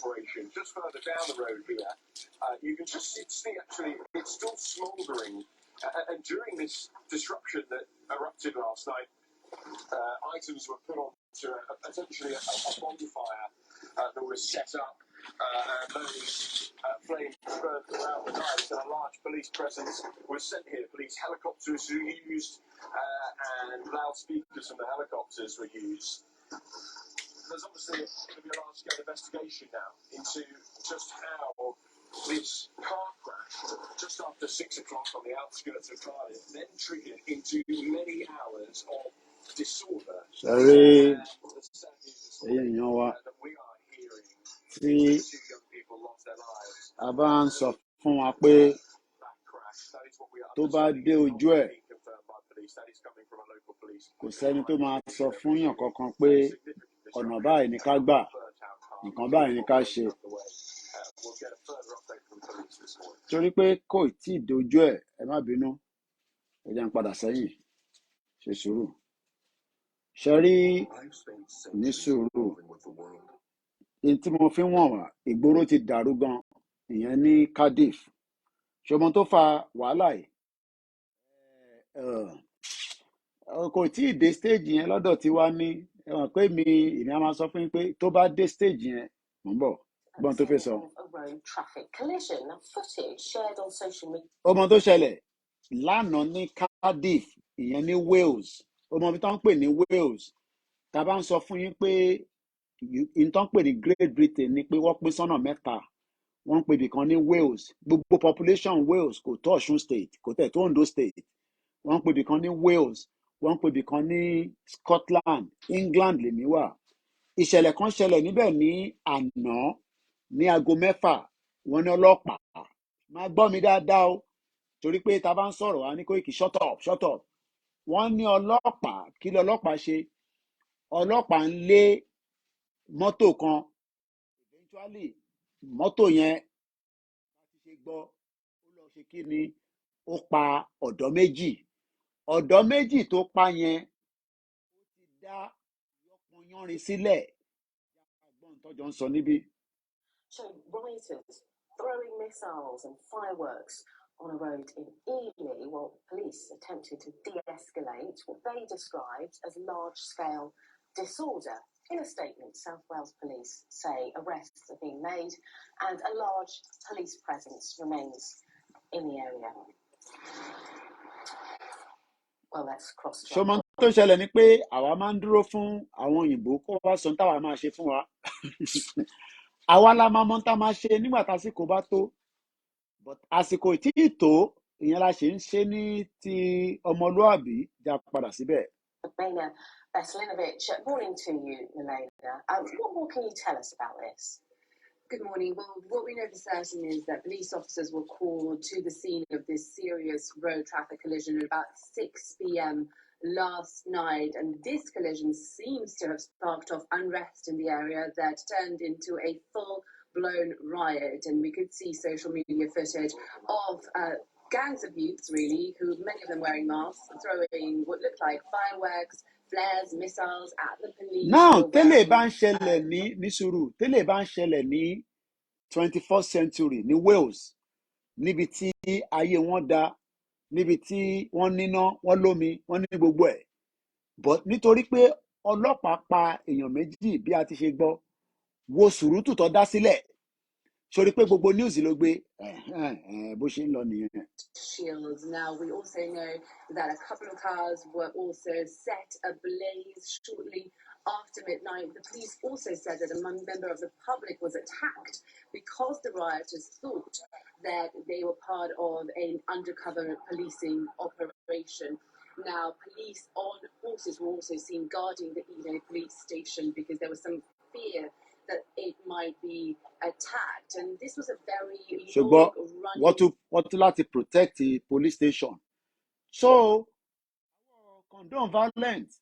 operation. Just further down the road here, you can just see actually it's still smouldering. And during this disruption that erupted last night, items were put on to essentially a bonfire that was set up, and those flames burned throughout the night, and a large police presence was sent here. Police helicopters were used, and loudspeakers from the helicopters were used. There's obviously going to be a large-scale investigation now into just how this car crash just after 6 o'clock on the outskirts of Cardiff then triggered into many hours of disorder. Sorry, And the sad news this morning you know what? that we are hearing Tí 2 young people lost their lives. a bá ń sọ fún wa pé That crash, that is what we are tó bá understanding. dé It's not ojú ẹ̀, being confirmed by police. That is coming from a local police. kò sẹ́ni tó máa sọ fún yàn kankan pé ọ̀nà báyìí ni ká gbà, nǹkan báyìí ni ká ṣe. We'll get a further update from police this morning. Torí pé kò tí ì dojú ẹ̀, ẹ má bínú, ẹ jẹ́ n padà sẹ́yìn, ṣe sùúrù. Ṣe rí ní sùúrù, ohun tí mo fi ń wọ̀n wá, ìgboro ti dàrú gan, ìyẹn ní Cardiff. Ṣọmọ tó fa wàhálà yìí, kò tí ì dé stage yẹn lọ́dọ̀ tí wá ní, ẹ mọ̀ pé èmi á máa sọ fún yín pé tó bá dé stage yẹn, mò ń bọ̀, gbọ́n tó fẹ́ sọ. Ọmọ tó ṣẹlẹ̀ lánàá ní Cardiff, ìyẹn ní Wales, ọmọ bí tó ń pè ní Wales, tá a bá ń sọ fún yín pé ìyẹn tó ń pè ní Great Britain ni pé wọ́n pín sọ́nà mẹ́ta, wọ́n ń pè ibìkan ní Wales, gbogbo population Wales kò tó Ọ̀ṣun state, kò tẹ̀ tó Ondo state, wọ́n ń pè ibìkan ní Wales, wọ́n ń pè ibìkan ní Scotland, England lèmi wà. Ìṣẹ̀lẹ̀ kan ṣẹlẹ̀ níbẹ̀ ní àná ní aago 6, wọ́n ní ọlọ́pàá, máa gbọ́ mi dáadáa o, torí pé tá a bá ń sọ̀rọ̀ wá ní Koiki shut up, wọ́n ní ọlọ́pàá, kí ló ọlọ́pàá ṣe? Ọlọ́pàá ń lé mọ́tò kan, eventually mọ́tò yẹn láti ṣe gbọ́, ó lọ ṣe kí ni, ó pa ọ̀dọ́ méjì tó pa yẹn, ó ti dá ìyọpọn yánrin sílẹ̀, àgbọ̀n tọ́jọ́ ń sọ níbí. So rioters throwing missiles and fireworks on a road in Ely, while police attempted to de-escalate what they described as large-scale disorder. In a statement, South Wales police say arrests are being made and a large police presence remains in the area. Well, let's cross. Ṣọmọ tó ṣẹlẹ̀ ni pé àwa máa ń dúró fún àwọn òyìnbó kó wá sọ táwa máa ṣe fún wa. Àwa la máa mọ̀ tá máa ṣe nígbà tásìkò bá tó, but àsìkò tí ì tó, ìyẹn la ṣe ń ṣe ní ti ọmọlúàbí, já padà síbẹ̀. Milena Veselinovic, morning to you, Milena. What more can you tell us about this? Good morning. Well, what we know for certain is that police officers were called to the scene of this serious road traffic collision at about 6 p.m. last night, and this collision seems to have sparked off unrest in the area that turned into a full-blown riot, and we could see social media footage of gangs of youths, really, who many of them wearing masks, throwing what looked like fireworks, flares, missiles at the police. Now, tẹ́lẹ̀ bá ń ṣẹlẹ̀ ní sùúrù, tẹ́lẹ̀ bá ń ṣẹlẹ̀ ní 21st century ní Wales, níbi tí ayé wọn dá, níbi tí wọ́n níná, wọ́n lómi, wọ́n ní gbogbo ẹ̀. But nítorí pé ọlọ́pàá pa èèyàn méjì bí a ti ṣe gbọ́, wo sùúrùtù tó dá sílẹ̀, sórí pé gbogbo news ló gbé, bó ṣe ń lọ nìyẹn. Shields. Now, we also know that a couple of cars were also set ablaze shortly after midnight. The police also said that a member of the public was attacked because the rioters thought that they were part of an undercover policing operation. Now, police on horses were also seen guarding the Ely police station because there was some fear that it might be attacked, and this was a very long running. What to láti protect the police station. So condone violence,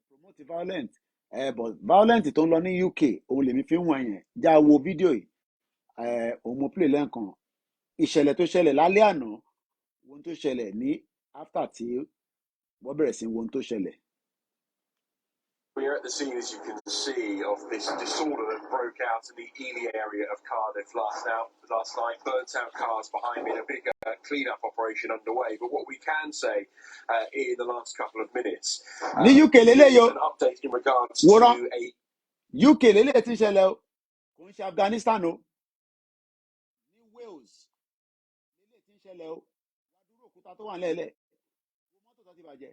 promote violence, but violence tó ń lọ ní UK òun lèmi fi ń wọ̀n yẹn. Já wo fídíò yìí, òun mo play lẹ́ǹkan. Ìṣẹ̀lẹ̀ tó ṣẹlẹ̀ lálẹ́ àná, ohun tó ṣẹlẹ̀ ní after tí wọ́n bẹ̀rẹ̀ sí ohun tó ṣẹlẹ̀. We're at the scene, as you can see, of this disorder that broke out in the Ely area of Cardiff last night. Burnt out cars behind me, and a big clean-up operation underway. But what we can say in the last couple of minutes ní UK lélẹ́yìí is o an update in regards wòran to a UK lélẹ́yìí tí ń ṣẹlẹ̀ o kò ń ṣe Afghanistan o ní Wales lélẹ́yìí tí ń ṣẹlẹ̀ o wàá dúró òkúta tó wà nílẹ̀ wo mọ́tò tó ti bàjẹ́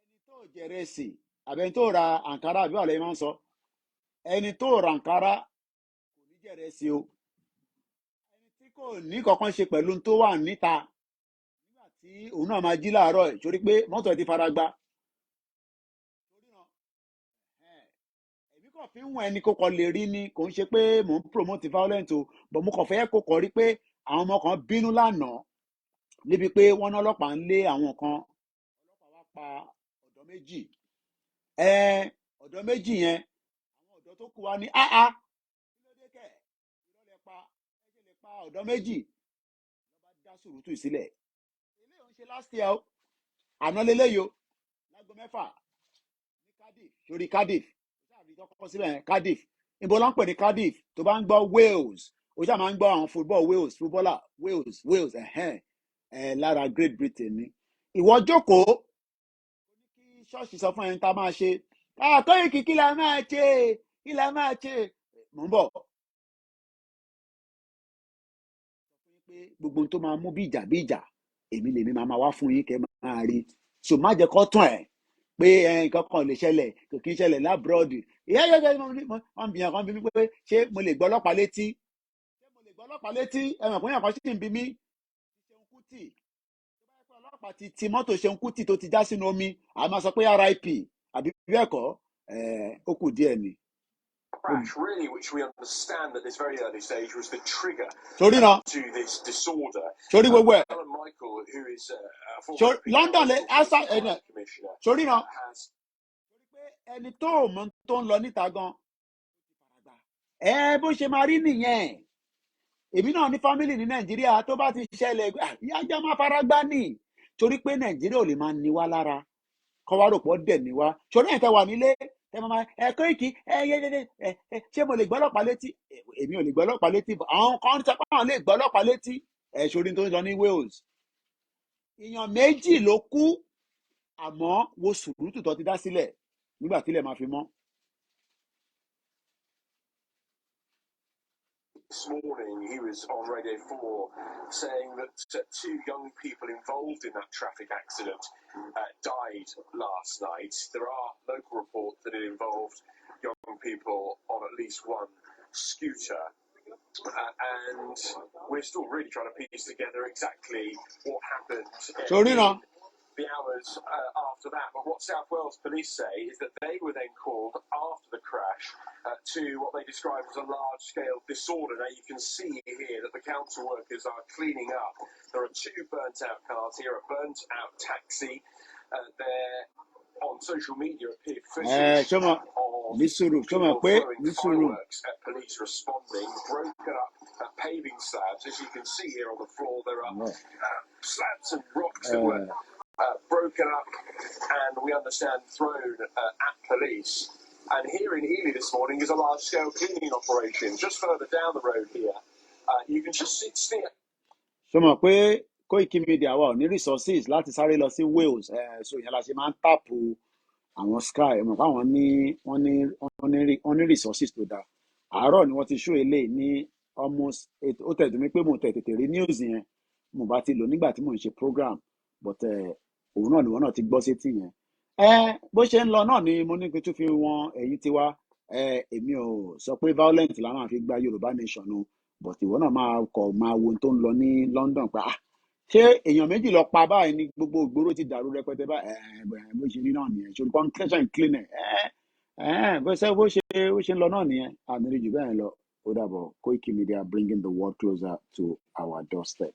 ẹni tó jẹrẹ sí àbẹni tó ra àǹkárá àbí wàlẹ́ máa ń sọ ẹni tó ra àǹkárá kò ní jẹrẹ sí o ẹni tí kò ní kankan ṣe pẹ̀lú tó wà níta nígbà tí òun náà máa jí láàárọ̀ ẹ̀ torí pé mọ́tò ẹ̀ ti fara gbá torí náà èmi kàn fi ń wọ̀n ẹni kó kọ lè rí ni kò ń ṣe pé mò ń promote violence o but mo kàn fẹ́ kó kọ rí pé àwọn ọmọ kan bínú lánàá níbi pé wọ́n ní ọlọ́pàá ń lé àwọn kan ọlọ́pàá wá pa ọ̀dọ́ méjì ọ̀dọ́ méjì yẹn àwọn ọ̀dọ́ tó kù wá ní áá kí ló dé kẹ̀ irọ́ lẹ pa ẹ ṣe lè pa ọ̀dọ́ méjì lọ́ba dá sùúrùtù sílẹ̀ eléyìí ò ń ṣe last year o àná leléyìí o láago 6 ní Cardiff sórí Cardiff ṣáàbí tó kọ́kọ́ síbẹ̀ yẹn Cardiff ibo ló ń pè ní Cardiff tó bá ń gbọ́ Wales o ṣáà máa ń gbọ́ àwọn footballer Wales lára Great Britain ni ìwọ jókòó kí ṣọ́ọ̀ṣì sọ fún ẹni tá a máa ṣe Koiki kí la máa ṣe mò ń bọ̀ pé gbogbo tó máa mú bí ìjà èmi lèmi máa wá fún yín kẹ́ máa rí so má jẹ́ kó tàn ẹ́ pé nǹkan kan lè ṣẹlẹ̀ kò kí ń ṣẹlẹ̀ lábúròdì ìyá wọn bìyàn kan bí mi pé ṣé mo lè gbọ́ ọlọ́pàá létí ẹ̀wọ̀n fún yàn kan sì ń bí mi Ṣeun Kútì tó bá yẹ pé ọlọ́pàá ti mọ́tò Ṣeun Kútì tó ti já sínú omi a máa sọ pé RIP àbí bẹ́ẹ̀ kọ́ ó kù díẹ̀ ni. crash, really, which we understand at this very early stage was the trigger Sorry, no. to this disorder. Sorry, where? Alun Michael, who is a former London, commissioner, sorry, no. has. Ẹni tó mọ̀ tó ń lọ níta gan bó ṣe máa rí nìyẹn èmi náà ní fámìlì ní Nàìjíríà tó bá ti ṣẹlẹ̀ ìyájọ́ máa fara gbá nì torí pé Nàìjíríà ò lè máa ní wá lára kọ́ wá rò pọ̀ dẹ̀ ní wá ṣòro ẹ̀ tẹ́ wà nílé ẹ máa Koiki ṣé mo lè gbọ́ ọlọ́pàá létí èmi ò lè gbọ́ ọlọ́pàá létí àwọn kan sọ pé àwọn lè gbọ́ ọlọ́pàá létí ṣòro tó ń lọ ní Wales èèyàn 2 ló kú àmọ́ wo sùúrùtù tó ti dá sílẹ̀ nígbà tílẹ̀ máa fi mọ́. This morning, he was on Radio 4 saying that 2 young people involved in that traffic accident died last night. There are local reports that it involved young people on at least one scooter. And we're still really trying to piece together exactly what happened in the hours after that. But what South Wales police say is that they were then called after the crash to what they described as a large-scale disorder. Now, you can see here that the council workers are cleaning up. There are 2 burnt-out cars here, a burnt-out taxi. There, on social media, appeared footage of people throwing fireworks at police responding, broken up paving slabs. As you can see here on the floor, there are slabs and rocks that were broken up and we understand thrown at police. And here in Ely this morning is a large-scale cleaning operation. Just further down the road here, you can just see it. Ṣé mọ̀ pé KOIKIMEDIA wà ní resources láti sáré lọ sí Wales so ìyẹn la ṣe máa ń tàpù àwọn Sky mọ̀ pé àwọn wọ́n ní resources tó dáa àárọ̀ ni wọ́n ti show eléyìí ní almost ó tẹ̀dùn mí pé mo tètè rí news yẹn mo bá ti lò nígbà tí mo ń ṣe program but òun náà lòun náà ti gbọ́ sétí yẹn bó ṣe ń lọ náà ni mo ní pé tún fi wọn ẹ̀yìn tiwa èmi ò sọ pé violence la máa fi gba Yorùbá nation o but ìwọ náà máa wo ohun tó ń lọ ní London pé ṣé èèyàn 2 lọ pa báyìí ní gbogbo ìgboro ti dàrú rẹpẹtẹ báyìí bó ṣe rí náà nìyẹn ṣòro concentration clean bó ṣe ń lọ náà nìyẹn àmì jù bẹ́ẹ̀ lọ ó dàbọ̀ KOIKIMEDIA bringing the world closer to our doorstep.